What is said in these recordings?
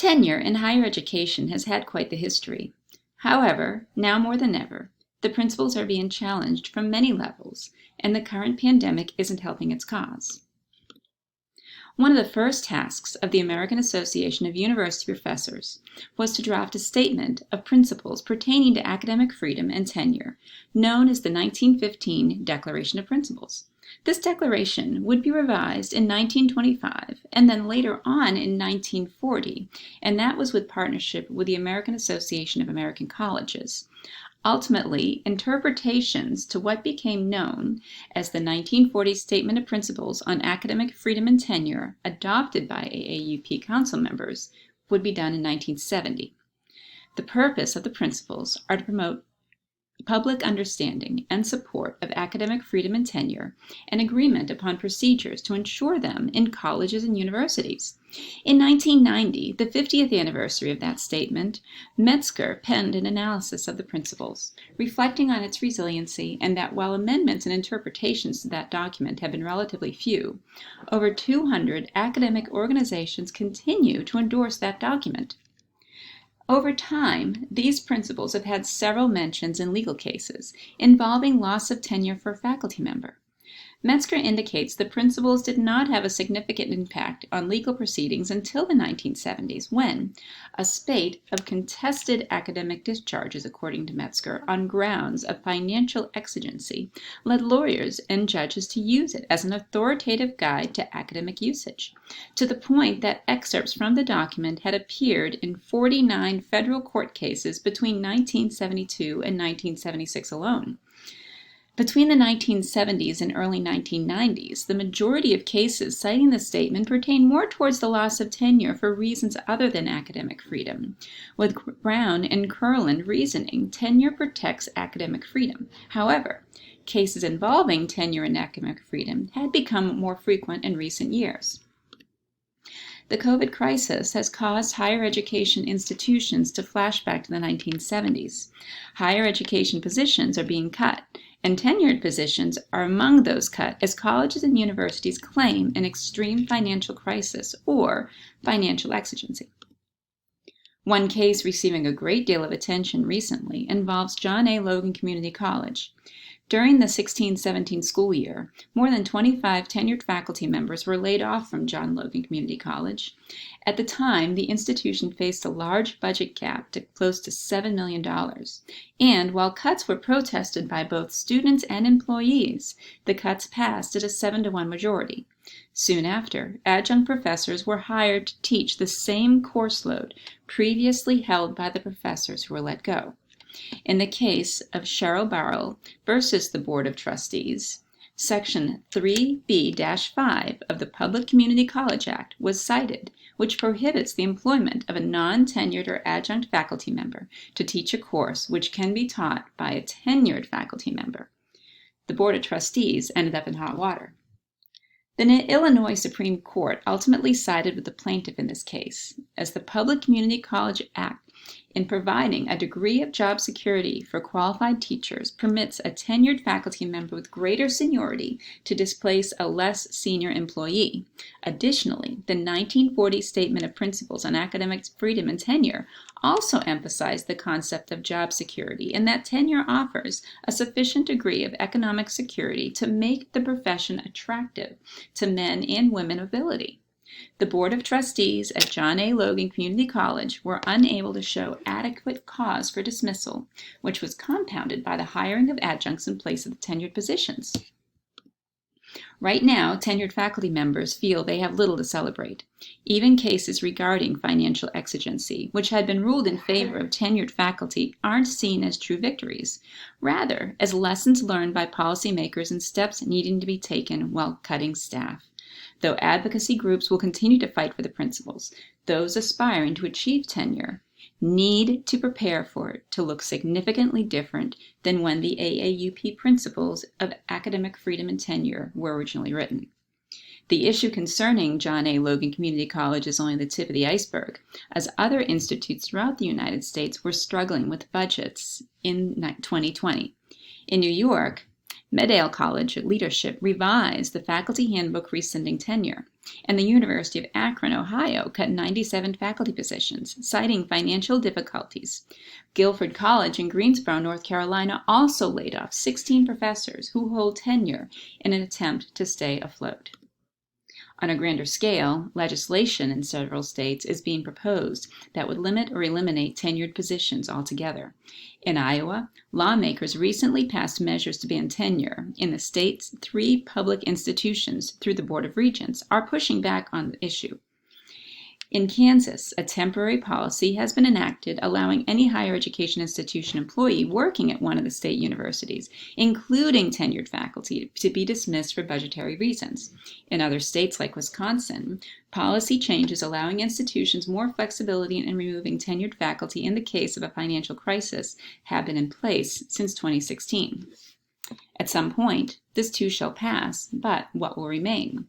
Tenure in higher education has had quite the history. However, now more than ever, the principles are being challenged from many levels, and the current pandemic isn't helping its cause. One of the first tasks of the American Association of University Professors was to draft a statement of principles pertaining to academic freedom and tenure, known as the 1915 Declaration of Principles. This declaration would be revised in 1925 and then later on in 1940, and that was with partnership with the American Association of American Colleges. Ultimately, interpretations to what became known as the 1940 Statement of Principles on Academic Freedom and Tenure, adopted by AAUP council members, would be done in 1970. The purpose of the principles are to promote public understanding and support of academic freedom and tenure, and agreement upon procedures to ensure them in colleges and universities. In 1990, the 50th anniversary of that statement, Metzger penned an analysis of the principles, reflecting on its resiliency, and that while amendments and interpretations to that document have been relatively few, over 200 academic organizations continue to endorse that document. Over time, these principles have had several mentions in legal cases involving loss of tenure for a faculty member. Metzger indicates the principles did not have a significant impact on legal proceedings until the 1970s, when a spate of contested academic discharges, according to Metzger, on grounds of financial exigency, led lawyers and judges to use it as an authoritative guide to academic usage, to the point that excerpts from the document had appeared in 49 federal court cases between 1972 and 1976 alone. Between the 1970s and early 1990s, the majority of cases citing the statement pertain more towards the loss of tenure for reasons other than academic freedom, with Brown and Kurland reasoning tenure protects academic freedom. However, cases involving tenure and academic freedom had become more frequent in recent years. The COVID crisis has caused higher education institutions to flash back to the 1970s. Higher education positions are being cut, and tenured positions are among those cut as colleges and universities claim an extreme financial crisis or financial exigency. One case receiving a great deal of attention recently involves John A. Logan Community College. During the 16-17 school year, more than 25 tenured faculty members were laid off from John Logan Community College. At the time, the institution faced a large budget gap to close to $7 million. And while cuts were protested by both students and employees, the cuts passed at a 7-1 majority. Soon after, adjunct professors were hired to teach the same course load previously held by the professors who were let go. In the case of Cheryl Barrell versus the Board of Trustees, Section 3B-5 of the Public Community College Act was cited, which prohibits the employment of a non-tenured or adjunct faculty member to teach a course which can be taught by a tenured faculty member. The Board of Trustees ended up in hot water. The Illinois Supreme Court ultimately sided with the plaintiff in this case, as the Public Community College Act, in providing a degree of job security for qualified teachers, permits a tenured faculty member with greater seniority to displace a less senior employee. Additionally, the 1940 Statement of Principles on Academic Freedom and Tenure also emphasized the concept of job security, and that tenure offers a sufficient degree of economic security to make the profession attractive to men and women of ability. The Board of Trustees at John A. Logan Community College were unable to show adequate cause for dismissal, which was compounded by the hiring of adjuncts in place of the tenured positions. Right now, tenured faculty members feel they have little to celebrate. Even cases regarding financial exigency, which had been ruled in favor of tenured faculty, aren't seen as true victories, rather as lessons learned by policymakers and steps needing to be taken while cutting staff. Though advocacy groups will continue to fight for the principles, those aspiring to achieve tenure need to prepare for it to look significantly different than when the AAUP principles of academic freedom and tenure were originally written. The issue concerning John A. Logan Community College is only the tip of the iceberg, as other institutes throughout the United States were struggling with budgets in 2020. In New York, Meddale College Leadership revised the faculty handbook rescinding tenure, and the University of Akron, Ohio, cut 97 faculty positions, citing financial difficulties. Guilford College in Greensboro, North Carolina, also laid off 16 professors who hold tenure in an attempt to stay afloat. On a grander scale, legislation in several states is being proposed that would limit or eliminate tenured positions altogether. In Iowa, lawmakers recently passed measures to ban tenure. In the state's 3 public institutions, through the Board of Regents, are pushing back on the issue. In Kansas, a temporary policy has been enacted allowing any higher education institution employee working at one of the state universities, including tenured faculty, to be dismissed for budgetary reasons. In other states like Wisconsin, policy changes allowing institutions more flexibility in removing tenured faculty in the case of a financial crisis have been in place since 2016. At some point, this too shall pass, but what will remain?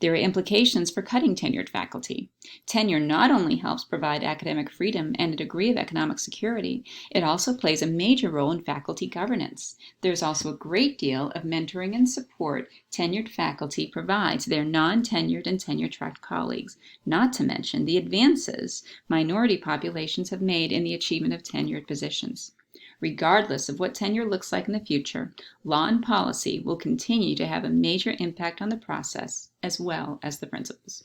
There are implications for cutting tenured faculty. Tenure not only helps provide academic freedom and a degree of economic security, it also plays a major role in faculty governance. There's also a great deal of mentoring and support tenured faculty provides their non-tenured and tenure-track colleagues, not to mention the advances minority populations have made in the achievement of tenured positions. Regardless of what tenure looks like in the future, law and policy will continue to have a major impact on the process as well as the principles.